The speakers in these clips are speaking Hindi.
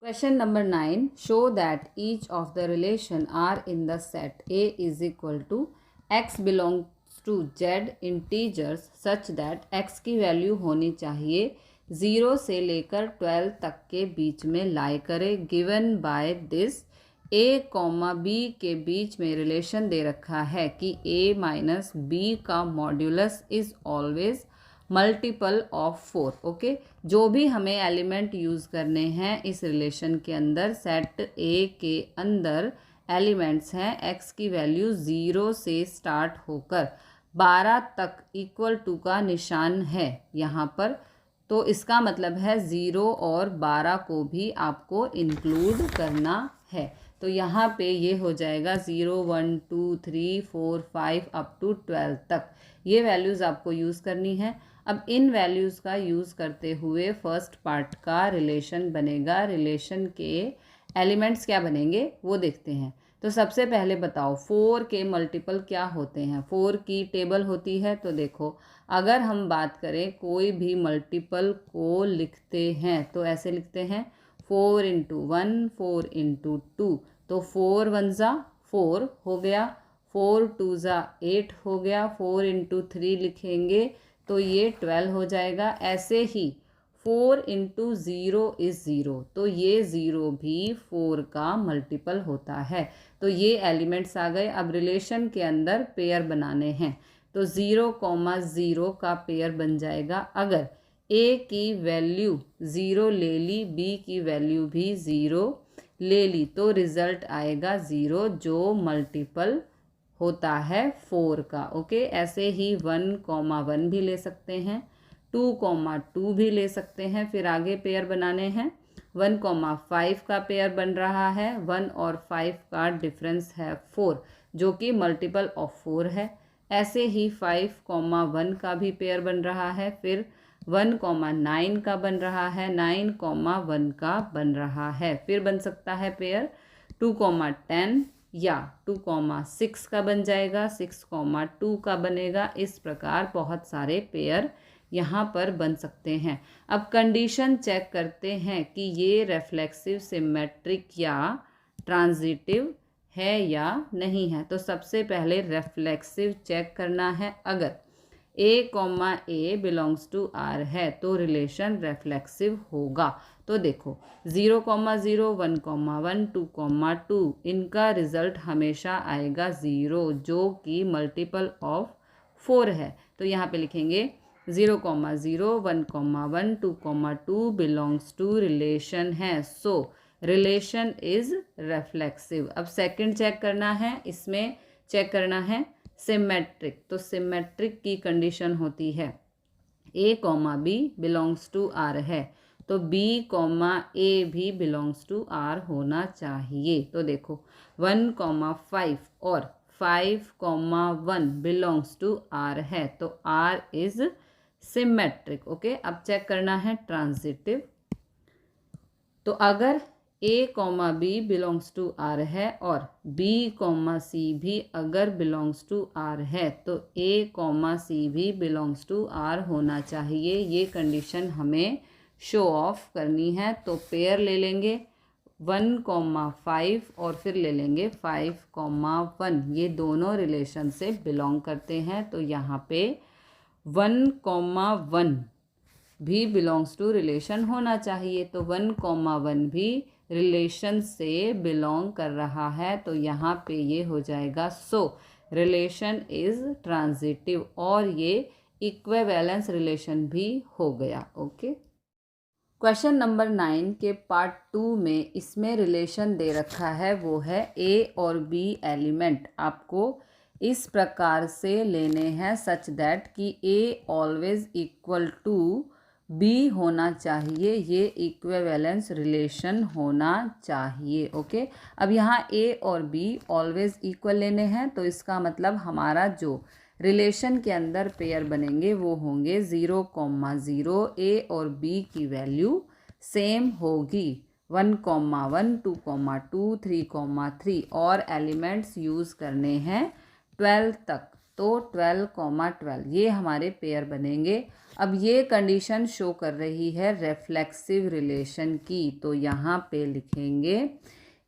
Question number 9. Show that each of the relation are in the set A is equal to x belongs to z integers such that x की वैल्यू होनी चाहिए 0 से लेकर 12 तक के बीच में लाई करे। Given by this a comma b के बीच में रिलेशन दे रखा है कि a माइनस b का modulus is always multiple of 4। Okay, जो भी हमें एलिमेंट यूज़ करने हैं इस रिलेशन के अंदर, सेट ए के अंदर एलिमेंट्स हैं x की वैल्यू 0 से स्टार्ट होकर 12 तक इक्वल टू का निशान है यहाँ पर। तो इसका मतलब है 0 और 12 को भी आपको इंक्लूड करना है। तो यहाँ पे ये हो जाएगा 0 1 2 3 4 5 अप टू 12 तक, ये वैल्यूज़ आपको यूज़ करनी है। अब इन वैल्यूज़ का यूज़ करते हुए फर्स्ट पार्ट का रिलेशन बनेगा। रिलेशन के एलिमेंट्स क्या बनेंगे वो देखते हैं। तो सबसे पहले बताओ 4 के मल्टीपल क्या होते हैं। 4 की टेबल होती है। तो देखो, अगर हम बात करें कोई भी मल्टीपल को लिखते हैं तो ऐसे लिखते हैं 4 इंटू 1 4 इंटू 2। तो 4 1 ज़ा 4 हो गया, 4 2 ज़ा 8 हो गया, 4 इंटू 3 लिखेंगे तो ये 12 हो जाएगा। ऐसे ही 4 इंटू 0 इज़ 0, तो ये 0 भी 4 का मल्टीपल होता है। तो ये एलिमेंट्स आ गए। अब रिलेशन के अंदर पेयर बनाने हैं। तो 0,0 का पेयर बन जाएगा अगर a की वैल्यू 0 ले ली, b की वैल्यू भी 0 ले ली, तो रिज़ल्ट आएगा 0 जो मल्टीपल होता है 4 का। ओके, ऐसे ही 1,1 भी ले सकते हैं, 2,2 भी ले सकते हैं। फिर आगे पेयर बनाने हैं। 1,5 का पेयर बन रहा है। 1 और 5 का डिफरेंस है 4 जो कि मल्टीपल ऑफ 4 है। ऐसे ही 5,1 का भी पेयर बन रहा है। फिर 1,9 का बन रहा है, 9,1 का बन रहा है। फिर बन सकता है पेयर 2,10 या 2,6 का बन जाएगा, 6,2 का बनेगा। इस प्रकार बहुत सारे पेयर यहाँ पर बन सकते हैं। अब कंडीशन चेक करते हैं कि ये रिफ्लेक्सिव सिमेट्रिक या ट्रांजिटिव है या नहीं है। तो सबसे पहले रिफ्लेक्सिव चेक करना है। अगर a, बिलोंग्स टू r है तो रिलेशन रिफ्लेक्सिव होगा। तो देखो 0,0 1,1 2,2 इनका रिजल्ट हमेशा आएगा 0 जो कि मल्टीपल ऑफ 4 है। तो यहाँ पे लिखेंगे 0,0 1,1 2,2 बिलोंग्स टू रिलेशन है, सो रिलेशन इज रिफ्लेक्सिव। अब सेकंड चेक करना है, इसमें चेक करना है सिमेट्रिक। तो सिमेट्रिक की कंडीशन होती है a, b belongs to r है तो b, a भी बिलोंग्स टू r होना चाहिए। तो देखो 1,5 और 5,1 बिलोंग्स टू r है तो r इज सिमेट्रिक। ओके, अब चेक करना है ट्रांजिटिव। तो अगर a, b belongs to r है और b, c भी अगर बिलोंग्स टू r है तो a, c भी बिलोंग्स टू r होना चाहिए। ये कंडीशन हमें शो ऑफ करनी है। तो पेयर ले लेंगे 1,5 और फिर ले लेंगे 5,1, ये दोनों रिलेशन से बिलोंग करते हैं। तो यहाँ पे 1,1 भी बिलोंग्स टू रिलेशन होना चाहिए। तो 1,1 भी रिलेशन से बिलोंग कर रहा है। तो यहाँ पे ये हो जाएगा सो रिलेशन इज ट्रांजिटिव और ये इक्विवेलेंस रिलेशन भी हो गया। ओके, क्वेश्चन नंबर 9 के पार्ट 2 में इसमें रिलेशन दे रखा है, वो है a और b एलिमेंट आपको इस प्रकार से लेने हैं सच दैट कि a always equal to b होना चाहिए। ये इक्विवेलेंस रिलेशन होना चाहिए। ओके, अब यहाँ a और b ऑलवेज इक्वल लेने हैं तो इसका मतलब हमारा जो रिलेशन के अंदर पेयर बनेंगे वो होंगे 0,0 a और b की वैल्यू सेम होगी 1,1 2,2 3,3 और एलिमेंट्स यूज़ करने हैं 12 तक। तो 12, ये हमारे पेयर बनेंगे। अब ये कंडीशन शो कर रही है रेफ्लेक्सिव रिलेशन की, तो यहाँ पे लिखेंगे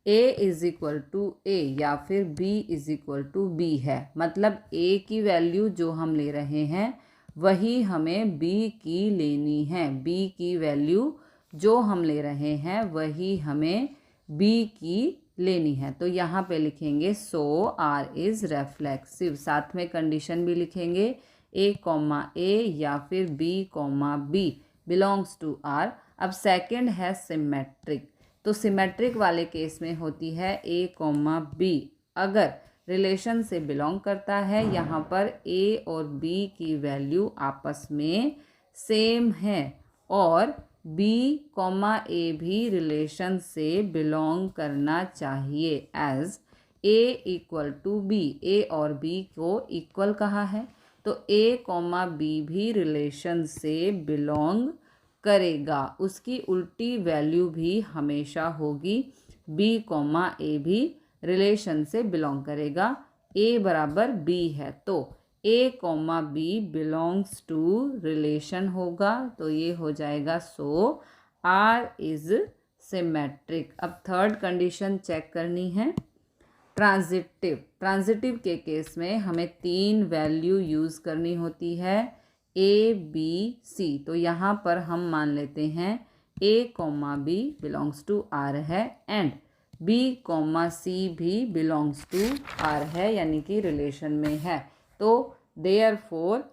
A is equal to A या फिर B is equal to B है। मतलब A की वैल्यू जो हम ले रहे हैं वही हमें B की लेनी है। B की वैल्यू जो हम ले रहे हैं वही हमें B की लेनी है। तो यहाँ पे लिखेंगे सो R इज़ रेफ्लेक्सिव। साथ में कंडीशन भी लिखेंगे A, या फिर B, बिलोंग्स टू R। अब सेकंड है सिमेट्रिक। तो सिमेट्रिक वाले केस में होती है A, B अगर रिलेशन से बिलोंग करता है, यहाँ पर A और B की वैल्यू आपस में सेम है और B, A भी रिलेशन से बिलोंग करना चाहिए as A equal to B। A और B को इक्वल कहा है तो A, B भी रिलेशन से बिलोंग करेगा। उसकी उल्टी वैल्यू भी हमेशा होगी B, A भी रिलेशन से बिलोंग करेगा। A बराबर B है तो A, B belongs to relation होगा, तो ये हो जाएगा सो R इज सिमेट्रिक। अब थर्ड कंडीशन चेक करनी है ट्रांजिटिव के केस में हमें 3 वैल्यू यूज़ करनी होती है A, B, C। तो यहाँ पर हम मान लेते हैं A, B belongs to R है एंड B, C भी बिलोंग्स टू R है, यानी कि रिलेशन में है। तो देयरफॉर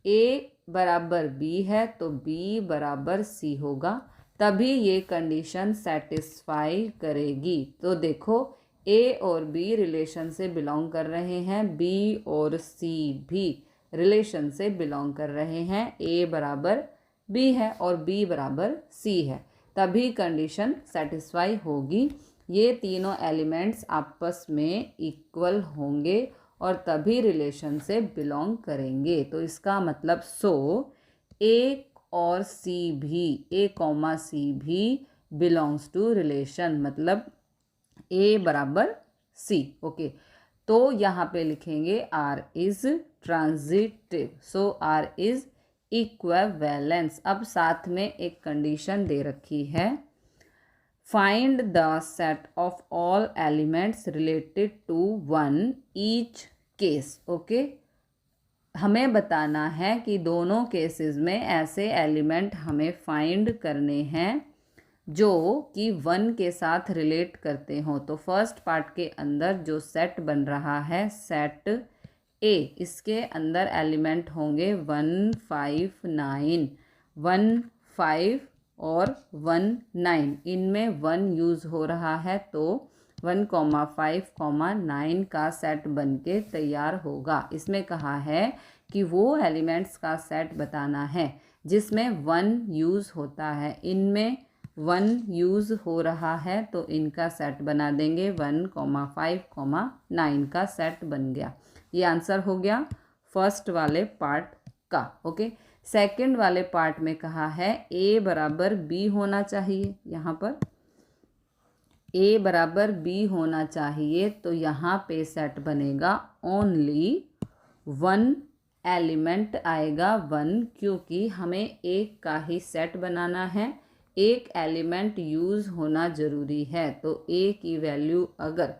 A बराबर B है तो B बराबर C होगा, तभी ये कंडीशन सेटिस्फाई करेगी। तो देखो A और B रिलेशन से बिलोंग कर रहे हैं, B और C भी रिलेशन से बिलोंग कर रहे हैं। A बराबर B है और B बराबर C है, तभी कंडीशन सेटिस्फाई होगी। ये तीनों एलिमेंट्स आपस में इक्वल होंगे और तभी रिलेशन से बिलोंग करेंगे। तो इसका मतलब A और C भी, A, C भी बिलोंग्स टू रिलेशन, मतलब A बराबर C। ओके, तो यहाँ पे लिखेंगे R is transitive, so R is equivalence. अब साथ में एक कंडीशन दे रखी है, find the set of all elements related to one each case. Okay, हमें बताना है कि दोनों केसेस में ऐसे एलिमेंट हमें फाइंड करने हैं जो कि 1 के साथ रिलेट करते हों। तो फर्स्ट पार्ट के अंदर जो सेट बन रहा है सेट A, इसके अंदर एलिमेंट होंगे 1, 5, 9, 1, 5 और 1, 9। इनमें 1 यूज़ हो रहा है तो 1, 5, 9 का सेट बन के तैयार होगा। इसमें कहा है कि वो एलिमेंट्स का सेट बताना है जिसमें 1 यूज़ होता है। इनमें 1 यूज़ हो रहा है तो इनका सेट बना देंगे 1, 5, 9 का सेट बन गया। ये आंसर हो गया फर्स्ट वाले पार्ट का। ओके, सेकंड वाले पार्ट में कहा है A बराबर B होना चाहिए। यहाँ पर A बराबर B होना चाहिए, तो यहाँ पे सेट बनेगा ओनली 1 एलिमेंट आएगा 1, क्योंकि हमें एक का ही सेट बनाना है, एक एलिमेंट यूज़ होना ज़रूरी है। तो A की वैल्यू अगर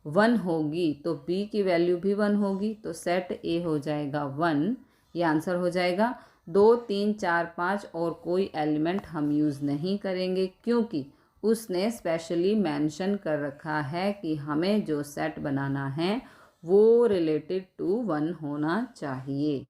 1 होगी तो B की वैल्यू भी 1 होगी, तो सेट A हो जाएगा 1, ये आंसर हो जाएगा। 2, 3, 4, 5 और कोई एलिमेंट हम यूज़ नहीं करेंगे, क्योंकि उसने स्पेशली मेंशन कर रखा है कि हमें जो सेट बनाना है वो रिलेटेड टू 1 होना चाहिए।